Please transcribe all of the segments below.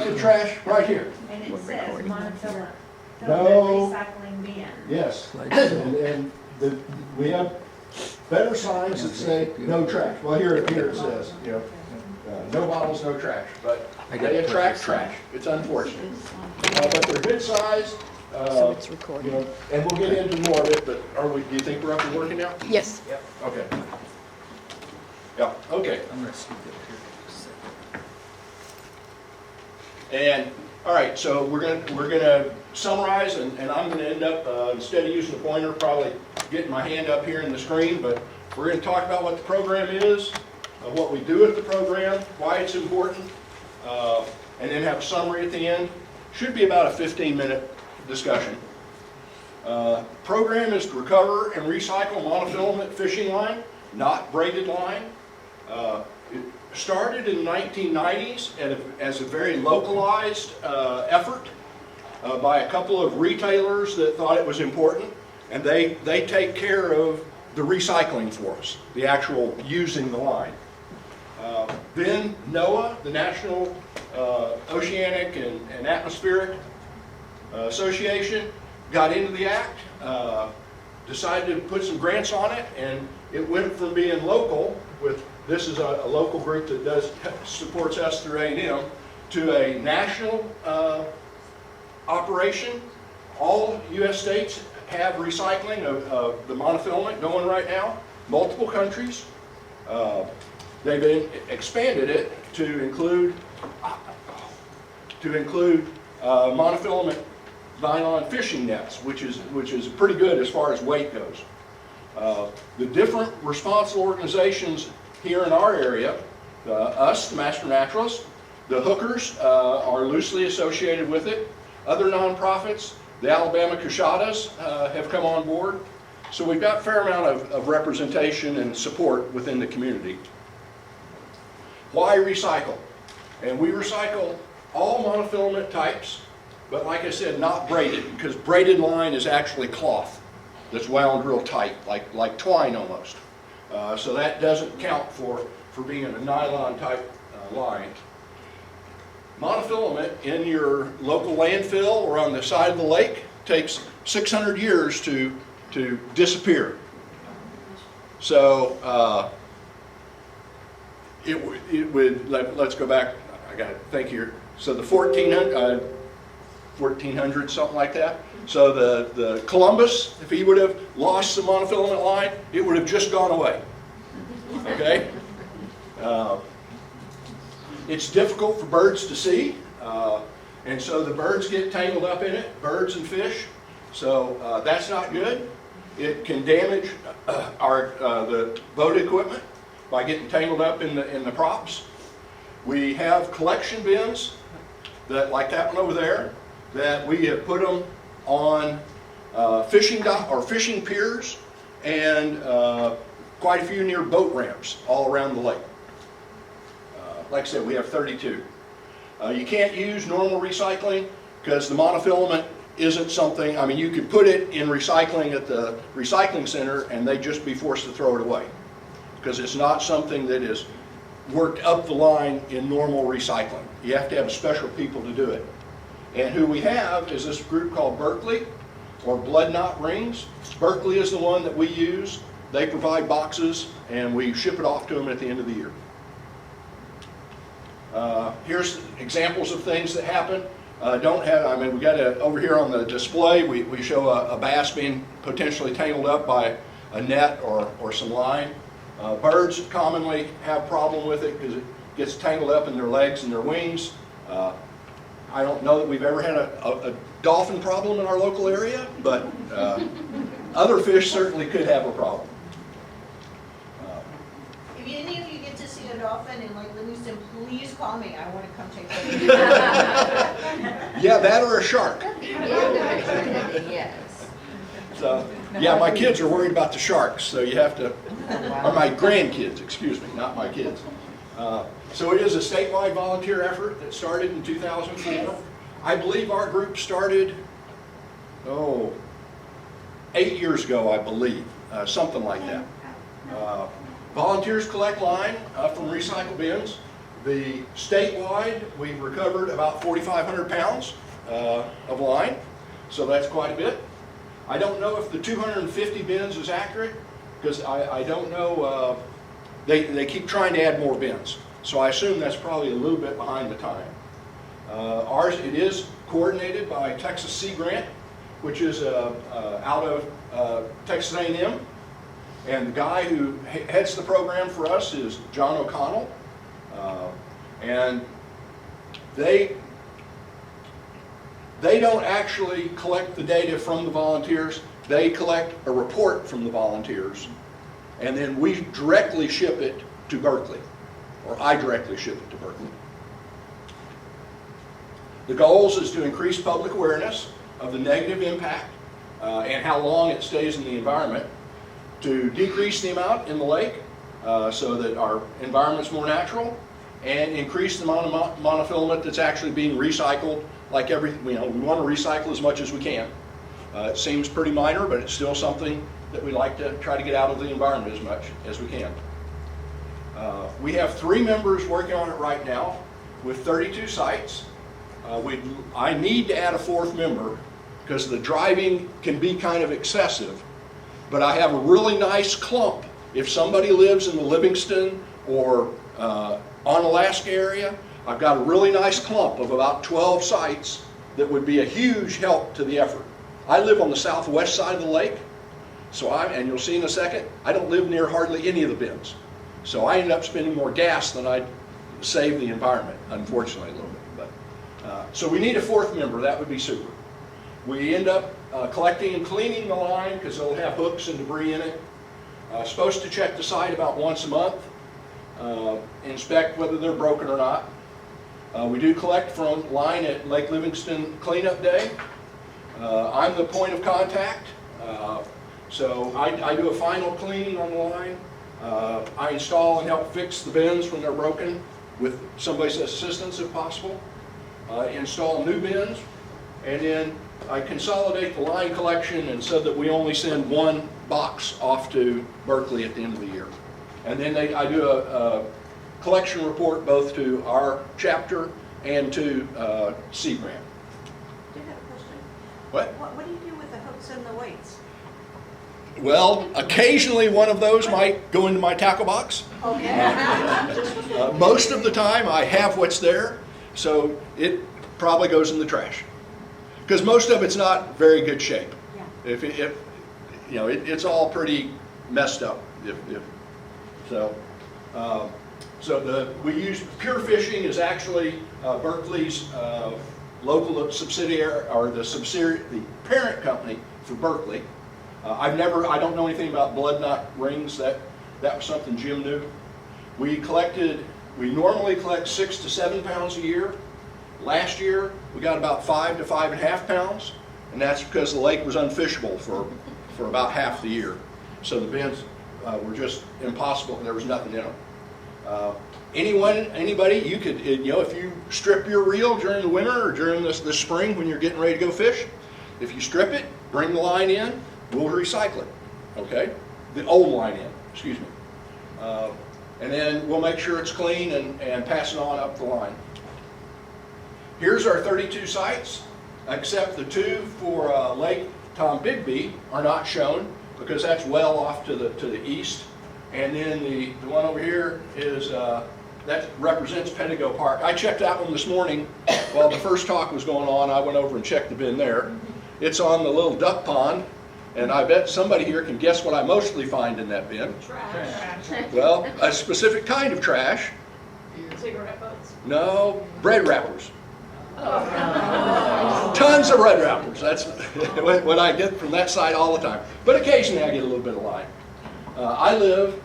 The trash right here. And it says Monofilament. No. Recycling bin. Yes, and we have better signs that say no trash. Well, here it says, you know, no bottles, no trash, but they attract trash. It's unfortunate. But they're good size. So it's recording. You know, and we'll get into more of it, but do you think we're up and working now? Yes. Yep. Okay. Yeah, okay. I'm going to scoot it here. And, all right, so we're gonna summarize, and I'm gonna end up, instead of using the pointer, probably getting my hand up here in the screen, but we're gonna talk about what the program is, what we do with the program, why it's important, and then have a summary at the end. Should be about a 15-minute discussion. Program is to recover and recycle monofilament fishing line, not braided line. It started in the 1990s as a very localized effort by a couple of retailers that thought it was important, and they take care of the recycling for us, the actual using the line. Then NOAA, the National Oceanic and Atmospheric Association, got into the act, decided to put some grants on it, and it went from being local with, this is a local group that supports us through A&M, to a national operation. All U.S. states have recycling of the monofilament going right now, multiple countries. They've expanded it to include monofilament nylon fishing nets, which is pretty good as far as weight goes. The different responsible organizations here in our area, us, the Master Naturalists, the hookers are loosely associated with it. Other nonprofits, the Alabama Cashadas have come on board. So we've got a fair amount of representation and support within the community. Why recycle? And we recycle all monofilament types, but like I said, not braided, because braided line is actually cloth that's wound real tight, like twine almost. So that doesn't count for being a nylon type line. Monofilament in your local landfill or on the side of the lake takes 600 years to disappear. So it would, let's go back, I got to think here. So the 1400, something like that. So the Columbus, if he would have lost the monofilament line, it would have just gone away. Okay? It's difficult for birds to see, and so the birds get tangled up in it, birds and fish. So that's not good. It can damage the boat equipment by getting tangled up in the props. We have collection bins that, like that one over there, that we have put them on fishing piers and quite a few near boat ramps all around the lake. Like I said, we have 32. You can't use normal recycling because the monofilament isn't something, I mean, you could put it in recycling at the recycling center and they'd just be forced to throw it away because it's not something that is worked up the line in normal recycling. You have to have special people to do it. And who we have is this group called Berkeley, or Blood Knot Rings. Berkeley is the one that we use. They provide boxes and we ship it off to them at the end of the year. Here's examples of things that happen. We got over here on the display, we show a bass being potentially tangled up by a net or some line. Birds commonly have a problem with it because it gets tangled up in their legs and their wings. I don't know that we've ever had a dolphin problem in our local area, but other fish certainly could have a problem. If any of you get to see a dolphin in Lake Livingston, please call me. I want to come take care of you. Yeah, that or a shark. Yes. So, yeah, my kids are worried about the sharks, so you have to, or my grandkids, excuse me, not my kids. So it is a statewide volunteer effort that started in 2004. I believe our group started, 8 years ago, I believe, something like that. Volunteers collect line from recycle bins. The statewide, we've recovered about 4,500 pounds of line, so that's quite a bit. I don't know if the 250 bins is accurate, because I don't know, they keep trying to add more bins. So I assume that's probably a little bit behind the time. Ours, it is coordinated by Texas Sea Grant, which is out of Texas A&M. And the guy who heads the program for us is John O'Connell. And they don't actually collect the data from the volunteers. They collect a report from the volunteers. And then we directly ship it to Berkeley, or I directly ship it to Berkeley. The goals is to increase public awareness of the negative impact and how long it stays in the environment, to decrease the amount in the lake so that our environment's more natural, and increase the amount of monofilament that's actually being recycled. Like we want to recycle as much as we can. It seems pretty minor, but it's still something that we like to try to get out of the environment as much as we can. We have 3 members working on it right now with 32 sites. I need to add a 4th member because the driving can be kind of excessive. But I have a really nice clump. If somebody lives in the Livingston or Onalaska area, I've got a really nice clump of about 12 sites that would be a huge help to the effort. I live on the southwest side of the lake, so and you'll see in a second, I don't live near hardly any of the bins. So I end up spending more gas than I'd save the environment, unfortunately, a little bit. But, so we need a 4th member. That would be super. We end up collecting and cleaning the line because it'll have hooks and debris in it. Supposed to check the site about once a month, inspect whether they're broken or not. We do collect from line at Lake Livingston Cleanup Day. I'm the point of contact, so I do a final cleaning on the line. I install and help fix the bins when they're broken with somebody's assistance if possible. Install new bins, and then I consolidate the line collection and so that we only send 1 box off to Berkeley at the end of the year. And then I do a collection report both to our chapter and to Sea Grant. I do have a question. What? What do you do with the hooks and the weights? Well, occasionally one of those might go into my tackle box. Okay. Most of the time I have what's there, so it probably goes in the trash. Because most of it's not very good shape. Yeah. It's all pretty messed up. We use Pure Fishing is actually Berkeley's local subsidiary, or the parent company for Berkeley. I don't know anything about blood knot rings. That was something Jim knew. We normally collect 6 to 7 pounds a year. Last year, we got about 5 to 5.5 pounds, and that's because the lake was unfishable for about half the year. So the bins were just impossible, and there was nothing in them. Anybody, you could, if you strip your reel during the winter or during the spring when you're getting ready to go fish, if you strip it, bring the line in, we'll recycle it, okay? The old line in, excuse me. And then we'll make sure it's clean and pass it on up the line. Here's our 32 sites, except the 2 for Lake Tombigbee are not shown because that's well off to the east. And then the one over here is, that represents Pedigo Park. I checked that one this morning while the first talk was going on. I went over and checked the bin there. It's on the little duck pond, and I bet somebody here can guess what I mostly find in that bin. Trash. Well, a specific kind of trash. Cigarette butts. No, bread wrappers. Tons of bread wrappers. That's what I get from that side all the time. But occasionally I get a little bit of line. I live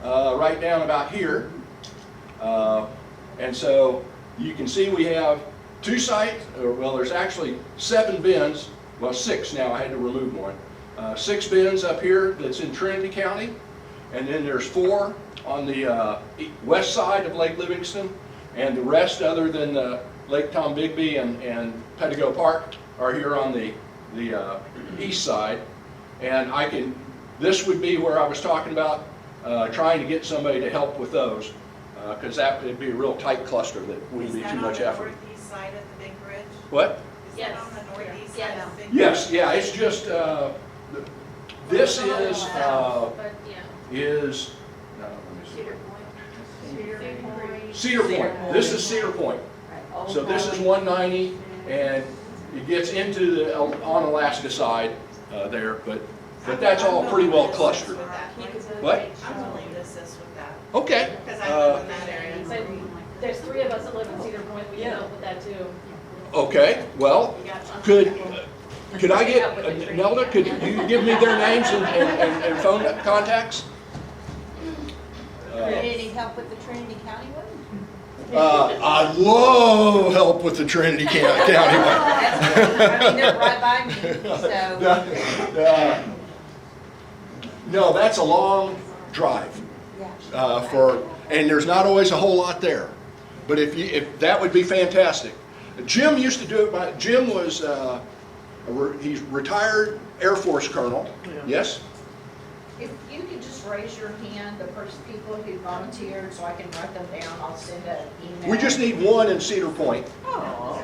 right down about here. And so you can see we have 2 sites, well there's actually 7 bins, well 6 now, I had to remove one. 6 bins up here that's in Trinity County, and then there's 4 on the west side of Lake Livingston, and the rest other than Lake Tombigbee and Pedigo Park are here on the east side. And this would be where I was talking about trying to get somebody to help with those. because that would be a real tight cluster that wouldn't be too much effort. Is that on the northeast side of the big bridge? What? Is Yes. that on the northeast Yes. side of the big bridge? Yes, yeah, it's just, this is, But, yeah. is, no, let me see. Cedar Point. Cedar Point, this is Cedar Point. So this is 190, and it gets into the Onalaska side there, but that's all pretty well clustered. What? I'm willing to assist with that, Okay. because I live in that area. So there's 3 of us that live in Cedar Point, we can help with that too. Okay, well, We got tons could, of people. could I get, Nelda, could you give me their names and phone contacts? You need any help with the Trinity County one? I love help with the Trinity County one. That's good. I mean, they're right by me, so, No, that's a long drive yeah. and there's not always a whole lot there. But if that would be fantastic. Jim used to do it. Jim was he's retired Air Force colonel. Yes. If you could just raise your hand, the first people who volunteered, so I can write them down, I'll send an email. We just need one in Cedar Point. Well,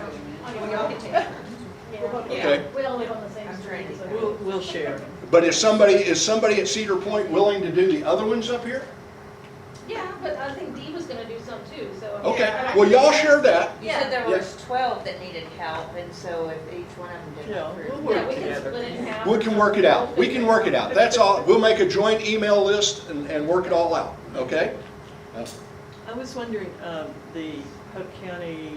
y'all can take turns. Okay. We all live on the same street, so. We'll share. But is somebody at Cedar Point willing to do the other ones up here? Yeah, but I think Dee was gonna do some too, so. Okay. Well, y'all share that. You said there Yeah. was 12 that needed help, and so if each one of them did Yeah, not we'll approve. work Yeah, we can together. split it in half. We can work it out. We can work it out. That's all. We'll make a joint email list and work it all out. Okay? I was wondering, the Hope County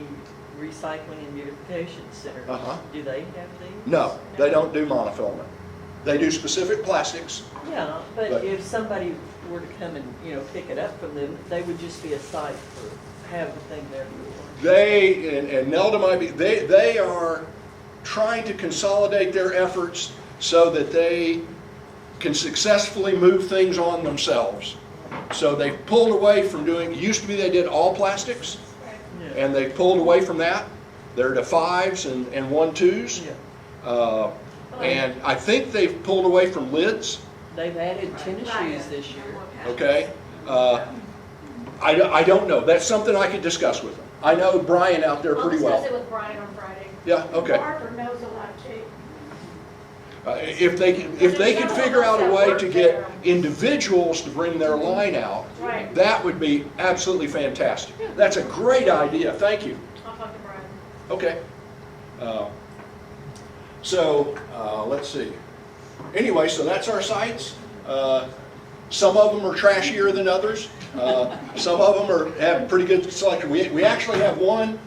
Recycling and Beautification Center, Uh-huh. do they have these? No, they don't do monofilament. They do specific plastics. Yeah, But- but if somebody were to come and, pick it up from them, they would just be a site for, have the thing there for. They, and Nelda might be, they are trying to consolidate their efforts so that they can successfully move things on themselves. So they've pulled away from doing, it used to be they did all plastics, Yeah. and they've pulled away from that. They're to 5s and 1-2s. Yeah. And I think they've pulled away from lids, They've added tennis shoes this year. okay? I don't know. That's something I could discuss with them. I know Brian out there I'll pretty discuss well. it with Brian on Friday. Yeah, okay. Barbara knows a lot too. If they could figure out a way to get individuals to bring their line out, Right. that would be absolutely fantastic. That's a great idea. Thank you. I'll talk to Brian. Okay. Let's see. Anyway, so that's our sites. Some of them are trashier than others. Some of them have pretty good selection. We actually have one,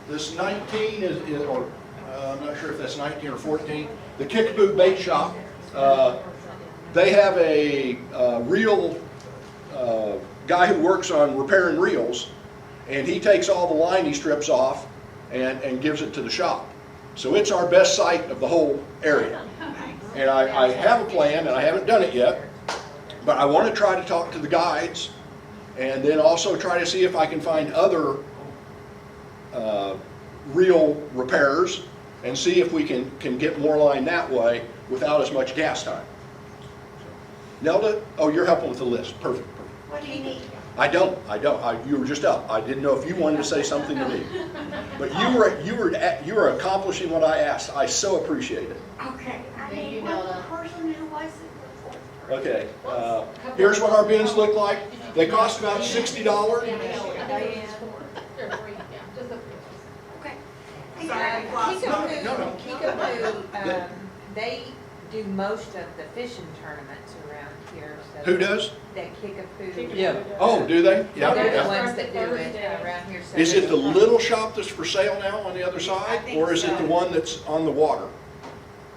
this 19 or I'm not sure if that's 19 or 14, the Kickapoo Bait Shop. They have a reel guy who works on repairing reels, and he takes all the liney strips off and gives it to the shop. So it's our best site of the whole area. And I have a plan, and I haven't done it yet, but I want to try to talk to the guides and then also try to see if I can find other reel repairers and see if we can get more line that way without as much gas time. Nelda, oh, you're helping with the list. Perfect. What do you need? I don't. You were just up. I didn't know if you wanted to say something to me. But you were accomplishing what I asked. I so appreciate it. Okay, I Thank you, need one Nelda. person who was it. Okay. Here's what our bins look like. They cost about $60. Yeah, I know. They're free, yeah, just the 3 of us. Okay. Sorry, Floss. No. Kickapoo, they do most of the fishing tournaments around here. So Who does? That Kickapoo. Yeah. Oh, do they? They're the Yeah. ones that do it around here. So Is it the there's- little shop that's for sale now on the other side? Or is it the one that's on the water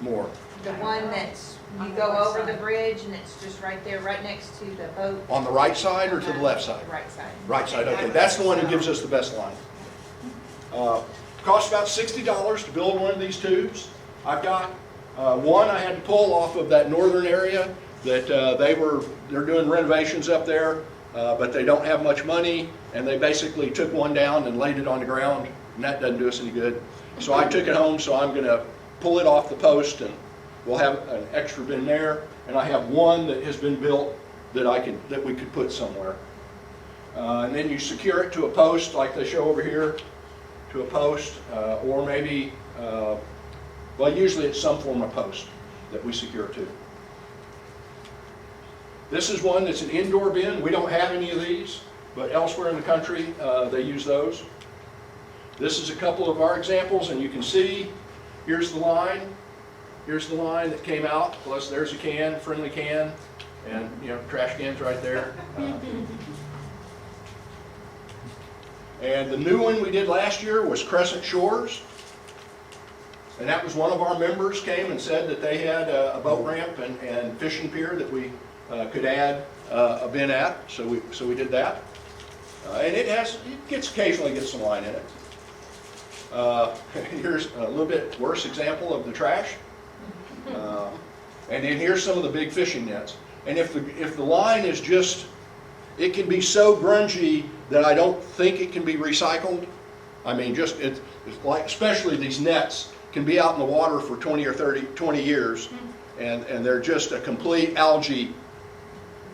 more? The one that's, you go over the bridge and it's just right there, right next to the boat. On the right side or to the left side? Right side. Right side, okay. That's the one who gives us the best line. Costs about $60 to build one of these tubes. I've got one I had to pull off of that northern area that they're doing renovations up there, but they don't have much money, and they basically took one down and laid it on the ground, and that doesn't do us any good. So I took it home, so I'm gonna pull it off the post, and we'll have an extra bin there, and I have one that has been built that we could put somewhere. And then you secure it to a post like they show over here, to a post, or maybe, well, usually it's some form of post that we secure to. This is one that's an indoor bin. We don't have any of these, but elsewhere in the country they use those. This is a couple of our examples, and you can see, here's the line. Here's the line that came out, plus there's a can, friendly can, and trash cans right there. And the new one we did last year was Crescent Shores. And that was one of our members came and said that they had a boat ramp and fishing pier that we could add a bin at, so we did that. And it occasionally gets some line in it. Here's a little bit worse example of the trash. And then here's some of the big fishing nets. And if the line is just, it can be so grungy that I don't think it can be recycled. I mean, just it's like, especially these nets can be out in the water for 20 or 20 years, and they're just a complete algae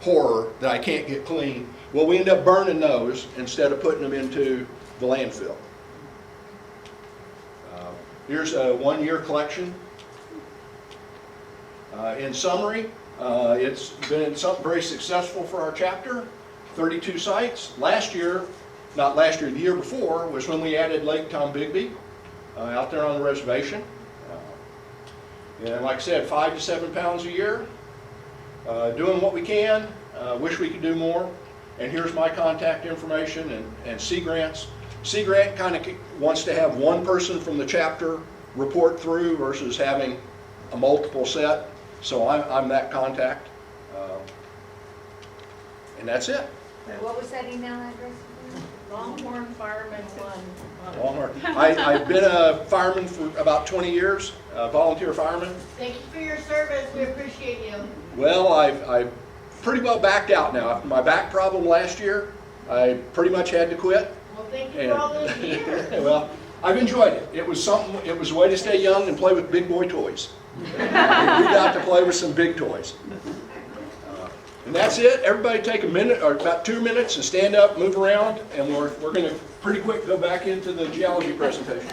horror that I can't get clean. Well, we end up burning those instead of putting them into the landfill. Here's a one-year collection. In summary, it's been something very successful for our chapter. 32 sites. Last year, not last year, the year before, was when we added Lake Tombigbee out there on the reservation. And like I said, 5 to 7 pounds a year. Doing what we can. Wish we could do more. And here's my contact information and Sea Grant's. Sea Grant kind of wants to have one person from the chapter report through versus having a multiple set. So I'm that contact. And that's it. What was that email address? Longhorn Fireman 1. Longhorn. I've been a fireman for about 20 years, a volunteer fireman. Thank you for your service, we appreciate you. Well, I've pretty well backed out now. After my back problem last year, I pretty much had to quit. Well, thank you for all those years. Well, I've enjoyed it. It was something. It was a way to stay young and play with big boy toys. We got to play with some big toys. And that's it. Everybody take a minute or about 2 minutes and stand up, move around, and we're going to pretty quick go back into the geology presentation.